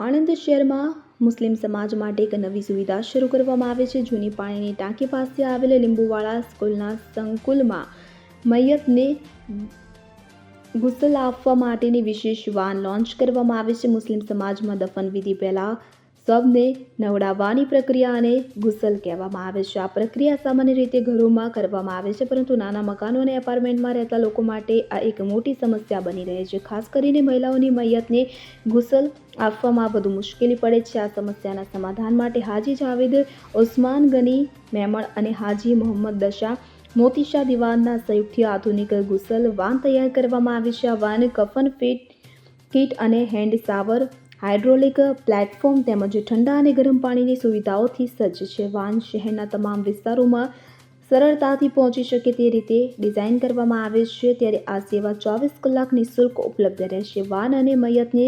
આણંદ શહેરમાં મુસ્લિમ સમાજ માટે એક નવી સુવિધા શરૂ કરવામાં આવે છે. જૂની પાણીની ટાંકી પાસે આવેલ લીંબુવાળા સ્કૂલના સંકુલમાં મયતને ગુસલ આપવા માટેની વિશેષ વાન લોન્ચ કરવામાં આવે છે. મુસ્લિમ સમાજમાં દફન વિધિ પહેલા શબને નવડાવવાની પ્રક્રિયાને ગુસલ કહેવામાં આવે છે. આ પ્રક્રિયા સામાન્ય રીતે ઘરોમાં કરવામાં આવે છે, પરંતુ નાના મકાનો અને એપાર્ટમેન્ટમાં રહેતા લોકો માટે આ એક મોટી સમસ્યા બની રહે છે. ખાસ કરીને મહિલાઓની મયતને ગુસલ આપવામાં વધુ મુશ્કેલી પડે છે. આ સમસ્યાના સમાધાન માટે હાજી જાવેદ ઉસ્માન ગની મેમણ અને હાજી મોહમ્મદ દશા મોતીશા દિવાનના સંયુક્તથી આધુનિક ગુસલ વાન તૈયાર કરવામાં આવી છે. આ વાન કફન કિટ અને હેન્ડ શાવર, હાઇડ્રોલિક પ્લેટફોર્મ તેમજ ઠંડા અને ગરમ પાણીની સુવિધાઓથી સજ્જ છે. વાન શહેરના તમામ વિસ્તારોમાં સરળતાથી પહોંચી શકે તે રીતે ડિઝાઇન કરવામાં આવે છે. ત્યારે આ સેવા 24 કલાક નિઃશુલ્ક ઉપલબ્ધ રહેશે. વાન અને મયતને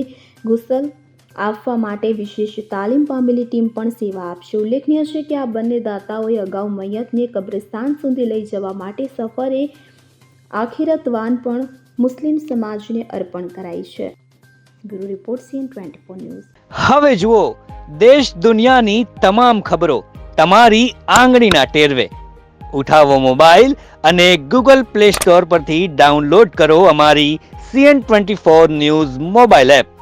ગુસલ આપવા માટે વિશેષ તાલીમ પામેલી ટીમ પણ સેવા આપશે. ઉલ્લેખનીય છે કે આ બંને દાતાઓએ અગાઉ મયતને કબ્રસ્તાન સુધી લઈ જવા માટે સફરે આખિરત વાન પણ મુસ્લિમ સમાજને અર્પણ કરાઈ છે. Bureau report CN24 news. હવે જુઓ દેશ દુનિયાની તમામ ખબરો તમારી આંગળીના ટેરવે. ઉઠાવો મોબાઈલ અને Google Play Store પરથી ડાઉનલોડ કરો અમારી CN24 ન્યૂઝ મોબાઈલ એપ.